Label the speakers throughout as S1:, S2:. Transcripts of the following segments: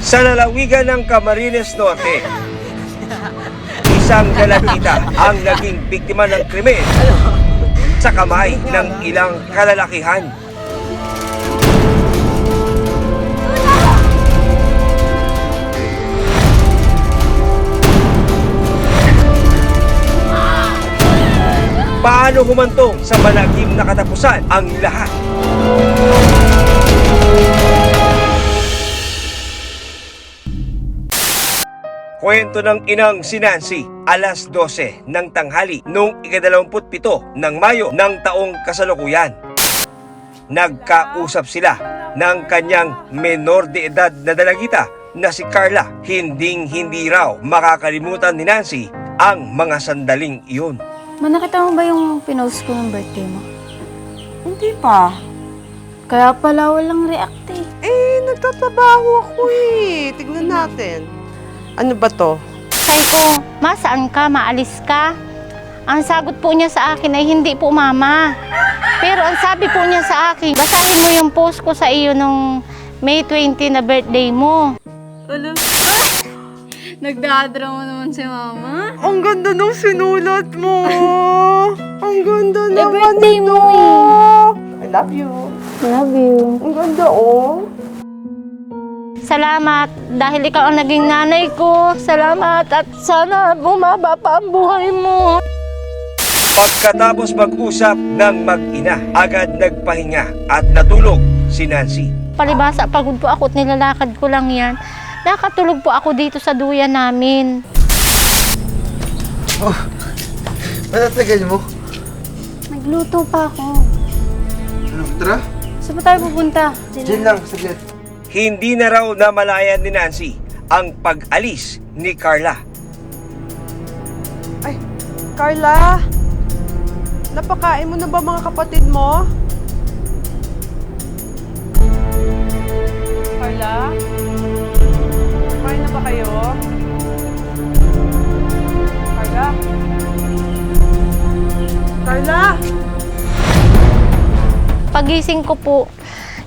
S1: Sa lalawigan ng Camarines Norte, isang dalagita ang naging biktima ng krimen sa kamay ng ilang kalalakihan. Paano humantong sa malagim na katapusan ang lahat? Kwento ng inang si Nancy, alas 12 ng tanghali noong ika-27 ng Mayo ng taong kasalukuyan. Nagkausap sila ng kanyang menor de edad na dalagita na si Carla. Hindi raw makakalimutan ni Nancy ang mga sandaling iyon.
S2: Nakita mo ba yung pinost ko ng birthday mo?
S3: Hindi pa.
S2: Kaya pala walang react eh.
S3: Nagtatrabaho ako eh. Tignan natin. Ano ba to?
S4: Sabi ko, ma, saan ka? Maalis ka? Ang sagot po niya sa akin ay hindi po, mama. Pero ang sabi po niya sa akin, basahin mo yung post ko sa iyo nung May 20 na birthday mo.
S2: Alam ka? Nagdadrama naman si mama.
S3: Ang ganda ng sinulat mo. Ang ganda
S2: Eh,
S3: naman
S2: birthday mo
S3: ito.
S2: eh.
S3: I love you.
S2: Love you.
S3: Ang ganda oh.
S4: Salamat dahil ikaw ang naging nanay ko. Salamat at sana bumaba pa ang buhay mo.
S1: Pagkatapos mag-usap ng mag-ina, agad nagpahinga at natulog si Nancy.
S4: Palibasa, pagod po ako at nilalakad ko lang yan. Nakatulog po ako dito sa duyan namin.
S5: Oh, matatagal mo?
S2: Nagluto pa ako.
S5: Ano, tara?
S2: Saan ba tayo pupunta?
S5: Diyan lang, saglit.
S1: Hindi na raw namalayan ni Nancy ang pag-alis ni Carla.
S3: Ay, Carla. Napakain mo na ba mga kapatid mo? Carla? Kumain na ba kayo? Carla? Carla?
S4: Pagising ko po,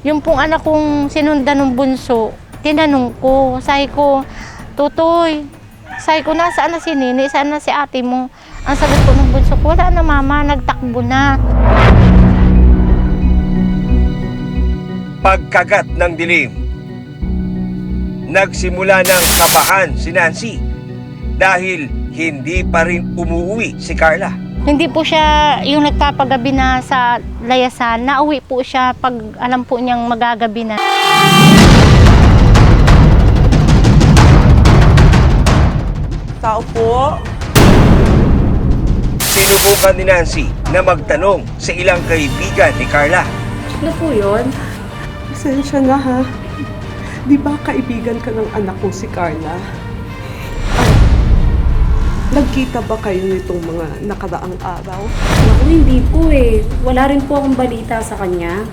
S4: yung pong anak kong sinundan ng bunso, tinanong ko, sabi ko, Tutoy, sabi ko, nasaan na si Nini, saan na si ate mo? Ang sagot ko ng bunso ko, wala na mama, nagtakbo na.
S1: Pagkagat ng dilim, nagsimula ng kabahan si Nancy dahil hindi pa rin umuwi si Carla.
S4: Hindi po siya yung nagpapagabi na sa layasan, nauwi po siya pag alam po niyang magagabi na.
S3: Tao po.
S1: Sinubukan ni Nancy na magtanong sa ilang kaibigan ni Carla.
S2: Ano po yun?
S3: Pasensya na ha. Di ba kaibigan ka ng anak ko si Carla? Nagkita ba kayo nitong mga nakaraang araw?
S6: Naku, hindi po eh. Wala rin po akong balita sa kanya.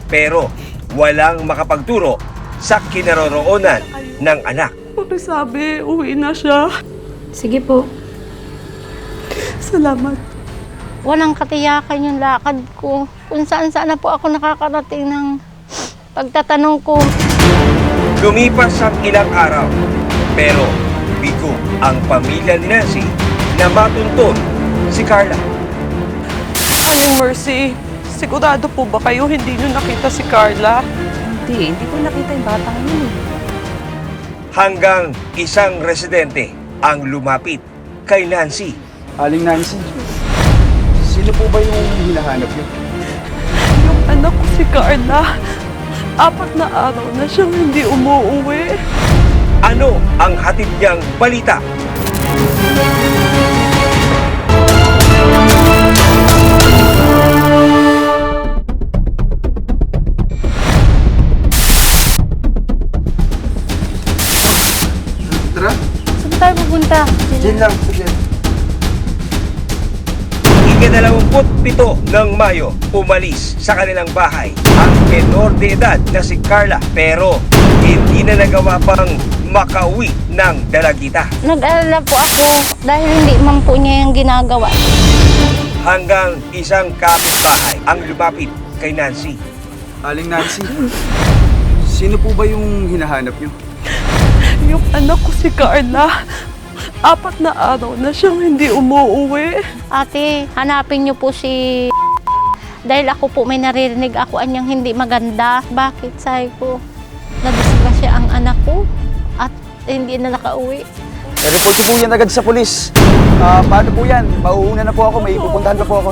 S1: Pero walang makapagturo sa kinaroroonan ng anak.
S3: Pakisabi, uwi na siya.
S6: Sige po.
S3: Salamat.
S4: Walang katiyakan yung lakad ko. Kung saan-saan na po ako nakakarating ng pagtatanong ko.
S1: Lumipas ang ilang araw, pero bigo ang pamilya ni Nancy na matuntun si Carla.
S3: Aling Mercy, sigurado po ba kayo hindi nyo nakita si Carla?
S6: Hindi ko nakita yung batang yun eh.
S1: Hanggang isang residente ang lumapit kay Nancy.
S7: Aling Nancy, sino po ba yung hinahanap niyo?
S3: Yung anak ko si Carla, 4 na araw na siyang hindi umuuwi.
S1: Ano ang hatid niyang balita?
S5: Tara?
S2: Saan ba tayo pupunta?
S5: Diyan lang, saglit.
S1: Ika-27 ng Mayo, umalis sa kanilang bahay ang menor de edad na si Carla, pero hindi na nagawa pang makauwi ng dalagita.
S4: Nag-alala po ako dahil hindi man po niya yung ginagawa.
S1: Hanggang isang kapitbahay ang lumapit kay Nancy.
S7: Aling Nancy, sino po ba yung hinahanap niyo?
S3: Yung anak ko si Carla, 4 na araw na siyang hindi umuuwi.
S4: Ate, hanapin niyo po si dahil ako po may naririnig ako anyang hindi maganda. Bakit? Sabi ko, nadisgrasya ang anak ko at hindi na nakauwi.
S7: I-report ko po yan agad sa polis. Paano po yan? Mauuna na po ako, may pupuntahan pa po ako.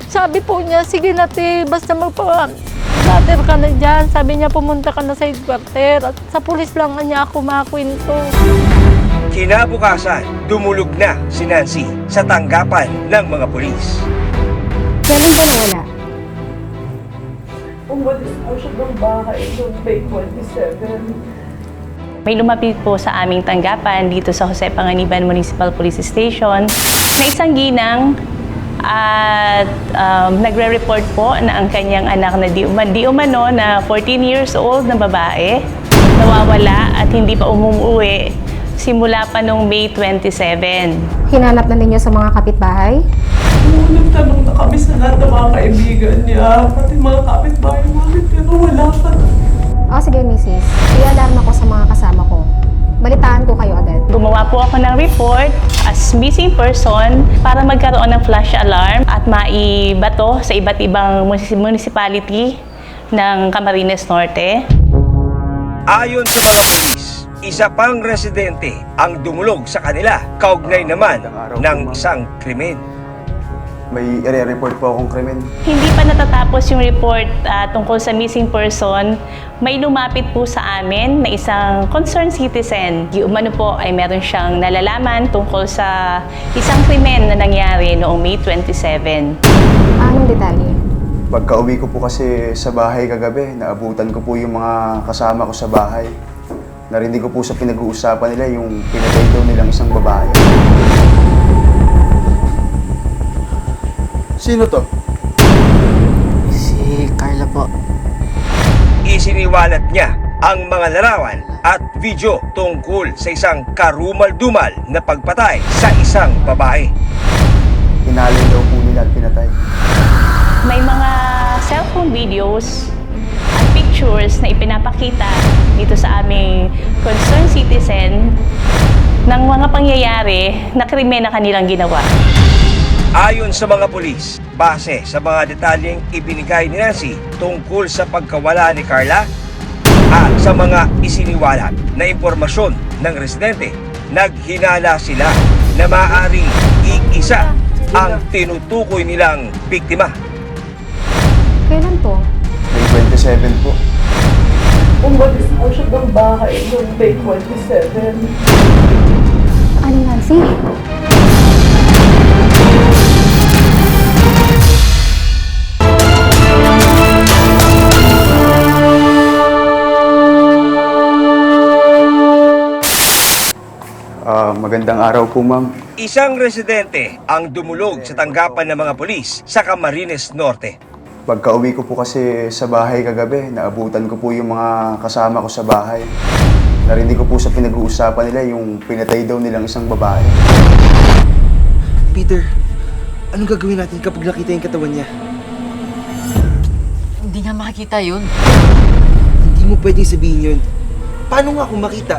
S4: Sabi po niya, sige na te, basta magpa-later ka na dyan. Sabi niya, pumunta ka na sa headquarter. At sa pulis lang niya ako makakwento.
S1: Kinabukasan, dumulog na si Nancy sa tanggapan ng mga pulis.
S6: Kailan ba nawala?
S3: Umalis po siya ng bahay noong May 27.
S8: May lumapit po sa aming tanggapan dito sa Jose Panganiban Municipal Police Station na isang ginang at nagre-report po na ang kanyang anak na di umano na 14 years old na babae nawawala at hindi pa umuwi simula pa noong May 27.
S6: Hinanap na ninyo sa mga kapitbahay?
S3: Nagtanong na kami sa lahat ng mga kaibigan niya, pati mga kapitbahay namin, pero wala pa.
S6: O sige, misis. I-alarm ako sa mga kasama ko. Balitaan ko kayo agad.
S8: Gumawa po ako ng report as missing person para magkaroon ng flash alarm at maibato sa iba't ibang municipality ng Camarines Norte.
S1: Ayon sa mga pulis, isa pang residente ang dumulog sa kanila, kaugnay naman ng isang krimen.
S7: May i-report po akong krimen.
S8: Hindi pa natatapos yung report tungkol sa missing person. May lumapit po sa amin na isang concerned citizen. Di umano po ay meron siyang nalalaman tungkol sa isang krimen na nangyari noong May 27.
S6: Anong detalye?
S7: Pagka-uwi ko po kasi sa bahay kagabi, naabutan ko po yung mga kasama ko sa bahay. Narinig ko po sa pinag-uusapan nila yung pinatay daw nilang isang babae. Sino to?
S9: Si Carla po.
S1: Isiniwalat niya ang mga larawan at video tungkol sa isang karumal-dumal na pagpatay sa isang babae.
S7: Hinalay daw po nila at pinatay.
S8: May mga cellphone videos at pictures na ipinapakita dito sa aming concerned citizen ng mga pangyayari na krimen na kanilang ginawa.
S1: Ayon sa mga pulis, base sa mga detalyeng ibinigay ni Nancy tungkol sa pagkawala ni Carla at sa mga isiniwalat na impormasyon ng residente, naghinala sila na maaaring iisa ang tinutukoy nilang biktima.
S6: Kailan po?
S7: May 27 po.
S3: Umalis po siya ng bahay noong May 27.
S6: Ano, Nancy?
S7: Magandang araw po, ma'am.
S1: Isang residente ang dumulog sa tanggapan ng mga pulis sa Camarines Norte.
S7: Pagka-uwi ko po kasi sa bahay kagabi, naabutan ko po yung mga kasama ko sa bahay. Narinig ko po sa pinag-uusapan nila yung pinatay daw nilang isang babae.
S5: Peter, anong gagawin natin kapag nakita yung katawan niya?
S9: Hindi nga makikita yun.
S5: Hindi mo pwedeng sabihin yun. Paano nga kung makita?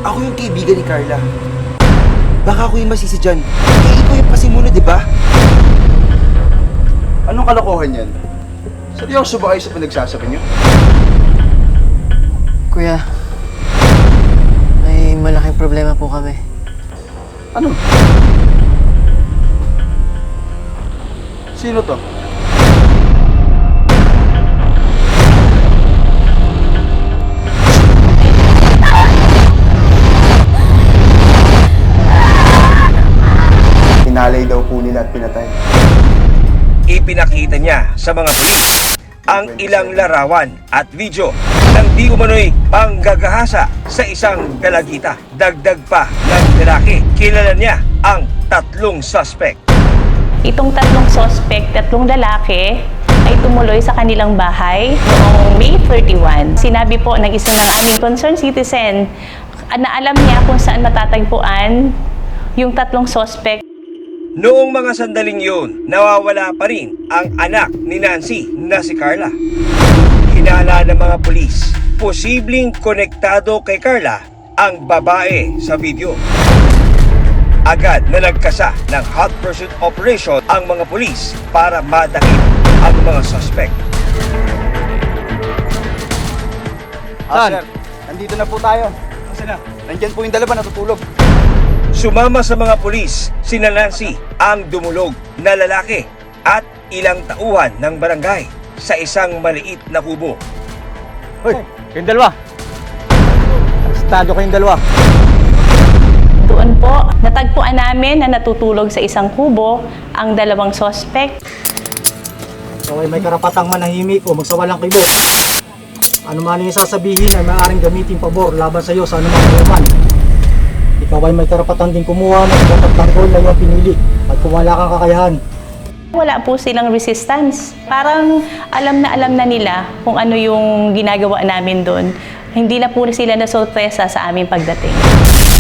S5: Ako yung kaibigan ni Carla. Baka ako yung masisi dyan. Eh, ikaw yung pasimuno, di ba?
S7: Anong kalokohan yan? Seryoso ba kayo sa pinagsasabi niyo?
S9: Kuya, may malaking problema po kami.
S7: Ano? Sino to? Hinalay daw po nila at pinatay.
S1: Ipinakita niya sa mga pulis ang ilang larawan at video ng di umano'y panggagahasa sa isang dalagita. Dagdag pa ng lalaki, kilala niya ang 3 suspect.
S8: Itong 3 suspect, 3 lalaki, ay tumuloy sa kanilang bahay noong May 31. Sinabi po ng isa ng aming concerned citizen na alam niya kung saan matatagpuan yung 3 suspect.
S1: Noong mga sandaling yun, nawawala pa rin ang anak ni Nancy na si Carla. Hinala ng mga pulis, posibleng konektado kay Carla ang babae sa video. Agad na nagkasa ng hot pursuit operation ang mga pulis para madakip ang mga suspect.
S7: Sir, nandito na po tayo. Nandyan po yung dalawa natutulog.
S1: Sumama sa mga pulis sina Nancy, ang dumulog na lalaki at ilang tauhan ng barangay sa isang maliit na kubo.
S10: Hoy, kayong dalawa. Estado kayong dalawa.
S8: Doon po, natagpuan namin na natutulog sa isang kubo ang dalawang suspect.
S10: So ay may karapatang manahimik o magsawalang kibo. Ano man yung sasabihin ay maaaring gamitin pabor laban sa iyo sa anumang laman. Ikaw ay may karapatan din kumuha ng pagtatanggol na iyong pinili at kung wala kang kakayahan.
S8: Wala po silang resistance. Parang alam na nila kung ano yung ginagawa namin doon. Hindi na po sila nasorpresa sa aming pagdating.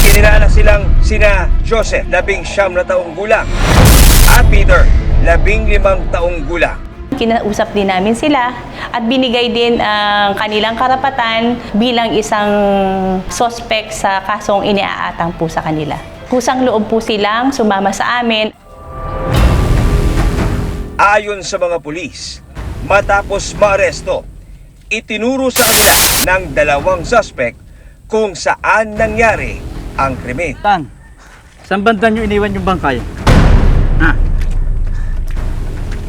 S1: Kinilala silang sina Joseph, 19 na taong gulang, at Peter, 15 taong gulang.
S8: Kinausap din namin sila at binigay din ang kanilang karapatan bilang isang suspect sa kasong iniaatang po sa kanila. Kusang loob po silang sumama sa amin.
S1: Ayon sa mga pulis, matapos maaresto, itinuro sa kanila ng dalawang suspect kung saan nangyari ang krimen.
S10: Saan banda nyo iniwan yung bangkay?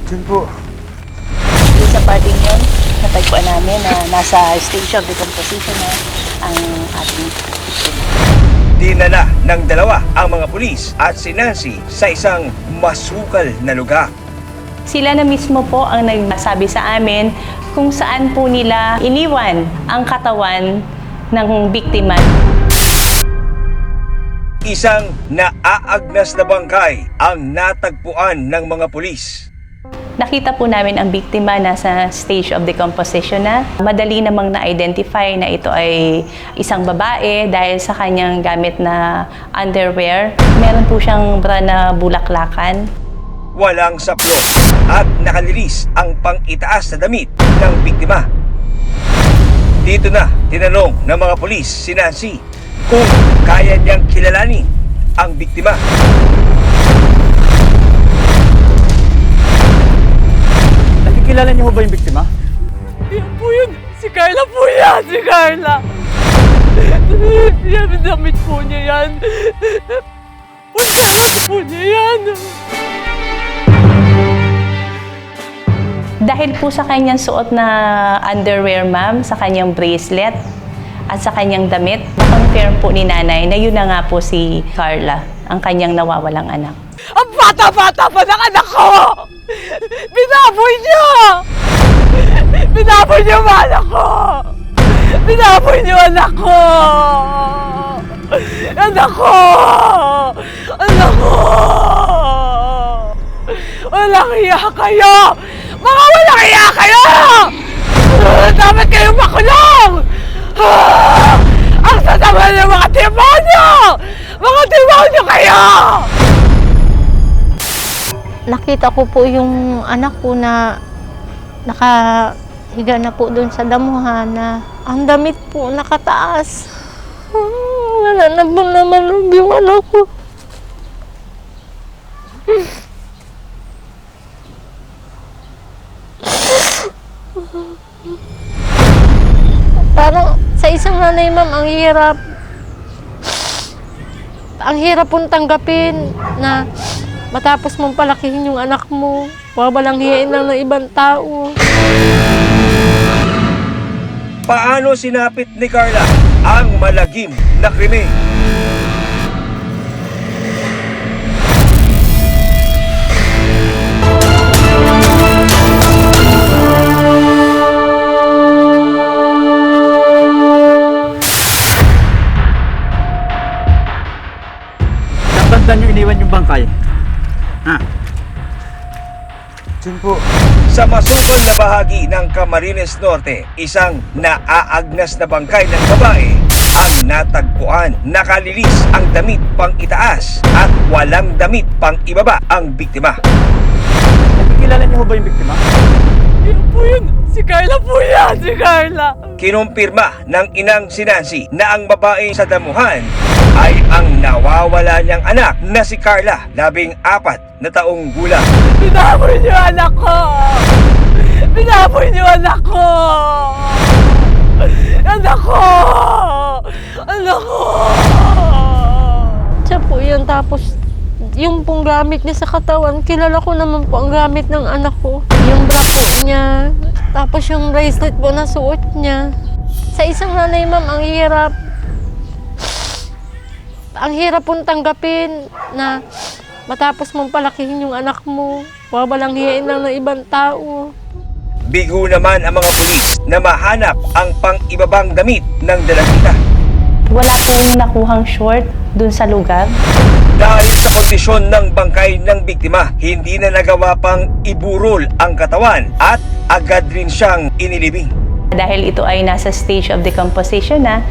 S7: Diyan po.
S8: Sa parting yun, natagpuan namin na nasa stage of decomposition na ang ating victim.
S1: Dinala ng dalawa ang mga pulis at si Nancy sa isang masukal na lugar.
S8: Sila na mismo po ang nagsabi sa amin kung saan po nila iniwan ang katawan ng biktima.
S1: Isang naaagnas na bangkay ang natagpuan ng mga pulis.
S8: Nakita po namin ang biktima nasa stage of decomposition na. Madali namang na-identify na ito ay isang babae dahil sa kanyang gamit na underwear. Meron po siyang bra na bulaklakan.
S1: Walang saplo at nakalilis ang pang-itaas na damit ng biktima. Dito na tinanong ng mga pulis si Nancy kung kaya niyang kilalanin ang biktima.
S10: Nakikilala niyo ba yung biktima?
S3: Yan po yun. Si Carla po yan. Si Carla. Yan, damit po niya yan. Pagkakas po niya yan.
S8: Dahil po sa kanyang suot na underwear, ma'am, sa kanyang bracelet, at sa kanyang damit, na-confirm po ni nanay na yun na nga po si Carla, ang kanyang nawawalang anak.
S3: Ang bata-bata pa ng anak ko! Binaboy niyo! Binaboy niyo ang anak ko! Binaboy niyo anak ko! Anak ko! Anak ko! Walang iya kayo! Mga walang iya kayo! Dapat kayong makulong! Ang sasama ng mga demonyo! Mga demonyo kayo!
S4: Nakita ko po yung anak ko na nakahiga na po doon sa damuhan na ang damit po nakataas. Wala na po naman yung anak ko. Parang sa isang nanay, ma'am, ang hirap. Ang hirap pong tanggapin na matapos mong palakihin yung anak mo, wawalang hiyain lang ng ibang tao.
S1: Paano sinapit ni Carla ang malagim na krimen?
S10: Saan banda nyo iniwan yung bangkay?
S7: Diyan po.
S1: Sa masukal na bahagi ng Camarines Norte, isang naaagnas na bangkay ng babae ang natagpuan. Nakalilis ang damit pang itaas at walang damit pang ibaba ang biktima.
S10: Nakikilala niyo ba yung biktima?
S3: Yan po yun. Si Carla po yan! Si Carla!
S1: Kinumpirma ng inang si Nancy na ang babae sa damuhan ay ang nawawala niyang anak na si Carla, 14 na taong gulang.
S3: Binaboy niyo anak ko! Binaboy niyo anak ko! Anak ko! Anak ko!
S4: Siya po yun, tapos yung pong gamit niya sa katawan, kilala ko naman po ang gamit ng anak ko. Yung bra po niya, tapos yung bracelet po na suot niya. Sa isang nanay, ma'am, ang hirap. Ang hirap pong tanggapin na matapos mong palakihin yung anak mo, wawalang hiyain lang ng ibang tao.
S1: Bigo naman ang mga pulis na mahanap ang pang-ibabang damit ng dalagita.
S8: Wala pong nakuhang short dun sa lugar.
S1: Dahil sa kondisyon ng bangkay ng biktima, hindi na nagawa pang iburol ang katawan at agad rin siyang inilibing.
S8: Dahil ito ay nasa stage of decomposition na,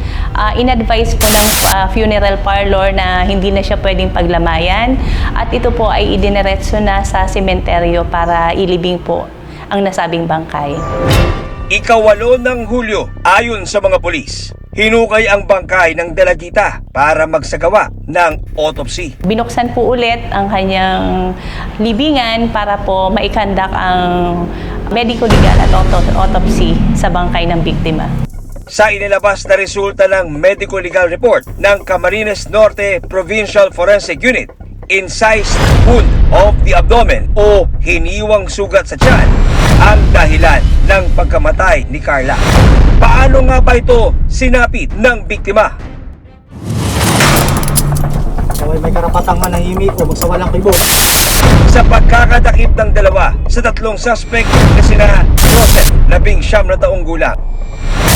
S8: in-advise po ng funeral parlor na hindi na siya pwedeng paglamayan at ito po ay idiniretso na sa sementeryo para ilibing po ang nasabing bangkay.
S1: Ika-8 ng Hulyo, ayon sa mga pulis, hinukay ang bangkay ng dalagita para magsagawa ng autopsy.
S8: Binuksan po ulit ang kanyang libingan para po maikandak ang medico-legal at autopsy sa bangkay ng biktima.
S1: Sa inilabas na resulta ng medico-legal report ng Camarines Norte Provincial Forensic Unit, incised wound of the abdomen o hiniwang sugat sa tiyan ang dahilan ng pagkamatay ni Carla. Paano nga ba ito sinapit ng biktima?
S10: Ikaw ay may karapatang manahimik o magsawalang kibot.
S1: Sa pagkakadakip ng dalawa sa 3 suspect na sina Joseph, 19 na taong gulang,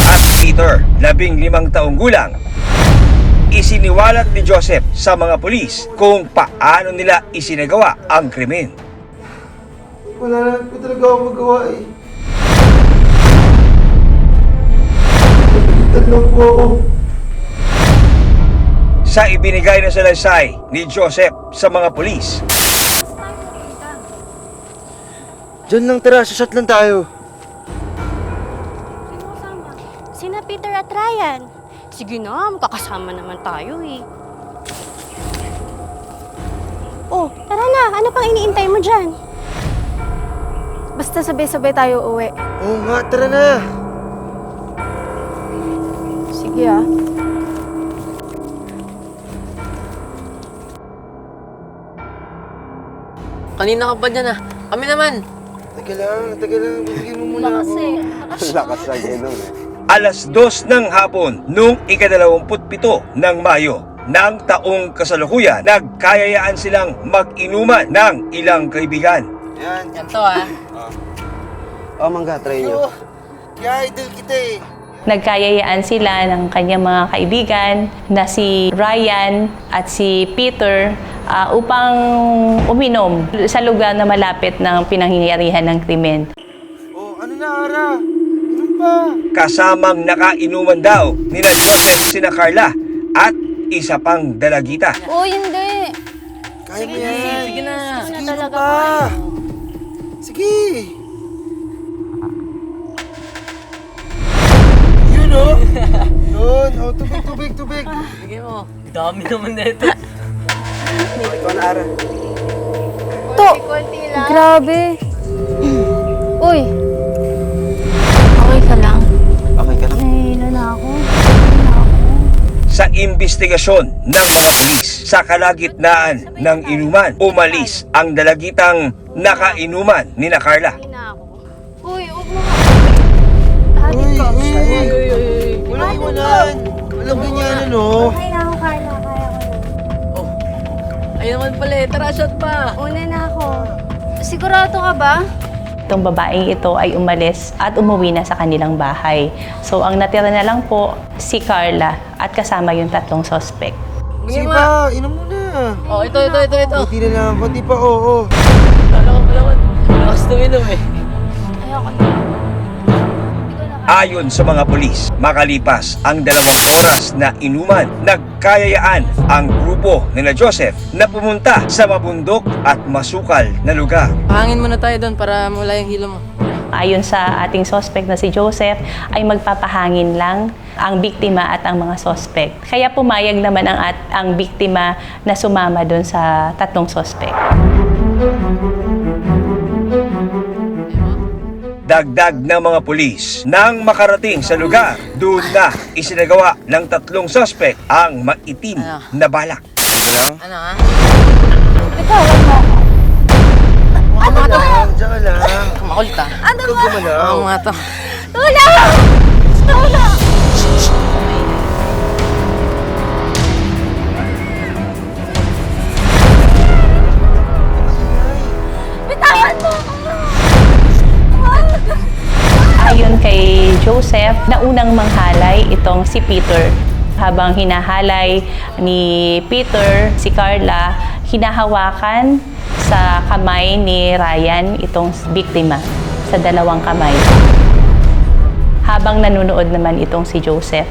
S1: at Peter, 15 taong gulang, isiniwalat ni Joseph sa mga pulis kung paano nila isinagawa ang krimen.
S5: Wala na po talaga ako magawa eh. Tatlong po ako.
S1: Sa ibinigay na salaysay ni Joseph sa mga pulis,
S5: Diyan lang tara, shot lang tayo.
S2: Sina Peter at Ryan. Sige na, magkakasama naman tayo eh. Oh, tara na. Ano pang iniintay mo dyan? Basta sabay-sabay tayo uwi.
S5: Oo nga, tara na.
S2: Sige ah.
S9: Kanina ka pa dyan ah. Kami naman.
S5: Tagal lang. Bibigyan mo muna ako.
S7: Lakas na gano'n eh.
S1: alas 2 ng hapon noong ika-27 ng Mayo ng taong kasalukuyan, nagkayayaan silang mag-inuman ng ilang kaibigan.
S5: Yan.
S9: Yan to ah.
S7: Oh, mangga, try nyo.
S5: Kaya idol kita eh.
S8: Nagkayayaan sila ng kanyang mga kaibigan na si Ryan at si Peter upang uminom sa lugar na malapit ng pinangyayarihan ng krimen.
S5: Oh, ano na, Ara? Inom pa.
S1: Kasamang nakainuman daw nina Joseph, sina Carla at isa pang dalagita.
S2: Oh, hindi.
S5: Kaya mo yan.
S9: Sige na.
S5: Sige, inom pa. Sige. Yun oh. Yun. Oh, tubig.
S9: Sige mo. Dami naman na ito.
S5: Ikaw na, Ara.
S2: To! Grabe. Uy. Okay ka lang?
S5: Okay ka lang.
S2: Nahihilo na ako.
S1: Sa imbestigasyon ng mga pulis sa kalagitnaan ng inuman, umalis ang dalagitang nakainuman ni na Carla.
S2: Uy, huwag mo. Hatid ko.
S5: Walang iwanan. Walang ganyan, ano?
S2: Kaya na ako, Carla. Kaya ko na.
S9: Ayun naman pala eh. Tara, shot pa.
S2: Una na ako. Sigurado ka ba?
S8: Itong babaeng ito ay umalis at umuwi na sa kanilang bahay. So ang natira na lang po si Carla at kasama yung 3 suspect.
S5: Sige pa, inom muna.
S9: Oh, ito.
S5: Kunti na lang, kunti pa, oo.
S9: Kala ko pala man. Lakas tuminom eh.
S2: Ayoko na. Hindi ko na
S1: Ayon sa mga pulis, makalipas ang 2 oras na inuman, nagkayayaan ang grupo nila Joseph na pumunta sa mabundok at masukal na lugar.
S9: Hangin muna tayo doon para mula yung hilo mo.
S8: Ayon sa ating suspect na si Joseph, ay magpapahangin lang ang biktima at ang mga suspect. Kaya pumayag naman ang biktima na sumama doon sa 3 suspect.
S1: Dagdag ng mga pulis nang makarating sa lugar, doon na isinagawa ng 3 suspect ang maitim na balak.
S9: Ano ha?
S5: Diyan ka lang.
S9: Kumakulit ah.
S5: Ano ba?
S9: Oo nga to.
S8: Ayon kay Joseph, naunang manghalay itong si Peter. Habang hinahalay ni Peter, si Carla, hinahawakan sa kamay ni Ryan itong biktima, sa 2 kamay. Habang nanonood naman itong si Joseph.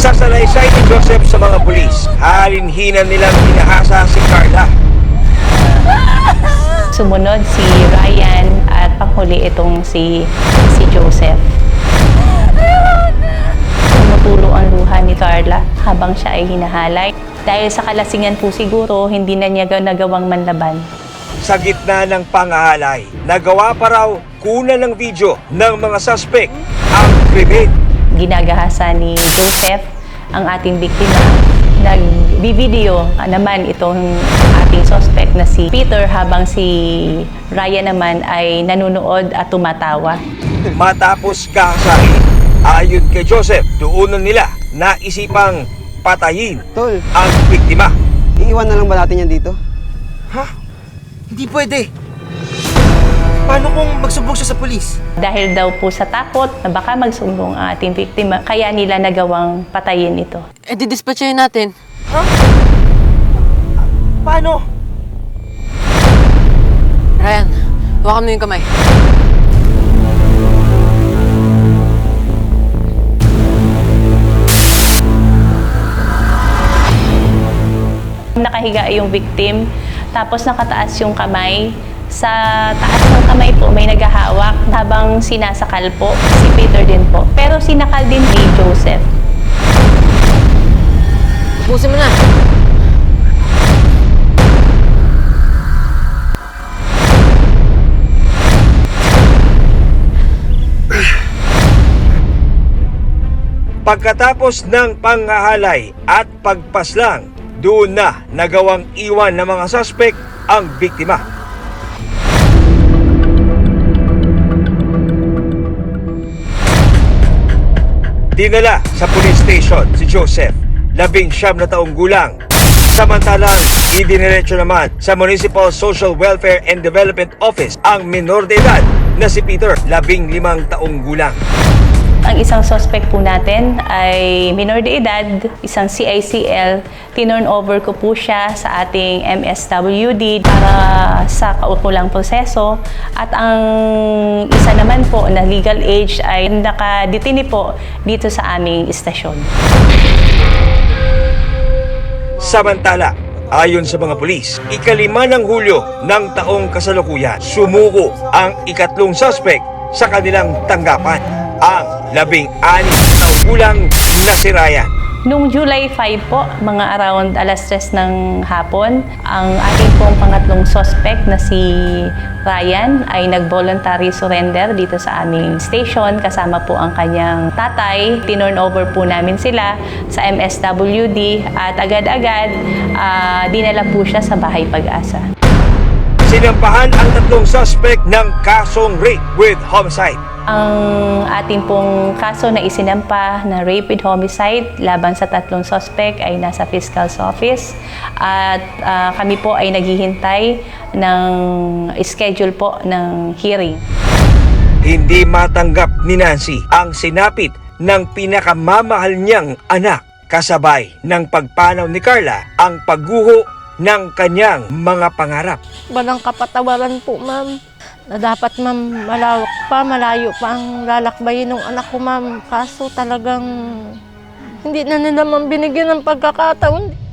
S1: Sa salaysay ni Joseph sa mga pulis, halinhinan nilang pinahasa si Carla.
S8: Sumunod si Ryan at panghuli itong si Joseph. Tumutulo ang luha ni Carla habang siya ay hinahalay. Dahil sa kalasingan po siguro, hindi na niya nagawang manlaban.
S1: Sa gitna ng pangahalay, nagawa pa raw kuna ng video ng mga suspect ang krimen.
S8: Ginagahasa ni Joseph ang ating biktima. Nag-video naman itong ating suspect na si Peter habang si Ryan naman ay nanonood at tumatawa.
S1: Matapos kahasain, ayon kay Joseph, doon nila naisipang patayin
S5: Tol,
S1: ang biktima.
S5: iiwan na lang ba natin yan dito? Ha? Hindi pwede. Paano kung magsubok siya sa pulis?
S8: Dahil daw po sa takot na baka magsumbong ang ating biktima, kaya nila nagawang patayin ito.
S9: Eh, didispatchayin natin.
S5: Paano?
S9: Ryan, hawakan mo yung kamay.
S8: Nakahiga yung victim, tapos nakataas yung kamay. Sa taas ng kamay po, may naghahawak habang sinasakal po si Peter din po. Pero sinakal din ni Joseph.
S9: Pusin mo na.
S1: Pagkatapos ng panghahalay at pagpaslang, doon na nagawang iwan ng mga suspect ang biktima. Dinala sa police station si Joseph, 19 na taong gulang. Samantalang, idiniretso naman sa Municipal Social Welfare and Development Office ang minor de edad na si Peter, 15 taong gulang.
S8: Ang isang suspect po natin ay minor de edad, isang CICL. Tinurn over ko po siya sa ating MSWD para sa kaukulang proseso. At ang isa naman po na legal age ay nakadetini po dito sa aming istasyon.
S1: Samantala, ayon sa mga pulis, 5 ng Hulyo ng taong kasalukuyan, sumuko ang 3 suspect sa kanilang tanggapan, ang 16 taong gulang na si Ryan.
S8: Noong July 5 po, mga around 3:00 ng hapon, ang ating pong pangatlong suspect na si Ryan ay nag-voluntary surrender dito sa aming station kasama po ang kanyang tatay. Tinurn over po namin sila sa MSWD at agad-agad dinala po siya sa Bahay Pag-asa.
S1: Sinampahan ang 3 suspect ng kasong rape with homicide.
S8: Ang ating pong kaso na isinampa na rape with homicide laban sa 3 suspect ay nasa Fiscal's Office at kami po ay naghihintay ng schedule po ng hearing.
S1: Hindi matanggap ni Nancy ang sinapit ng pinakamamahal niyang anak kasabay ng pagpanaw ni Carla ang pagguho ng kanyang mga pangarap.
S4: Walang kapatawaran po, ma'am. Na dapat ma'am, malawak pa, malayo pa ang lalakbayin ng anak ko ma'am. Kaso talagang hindi na nila ma'am binigyan ng pagkakataon.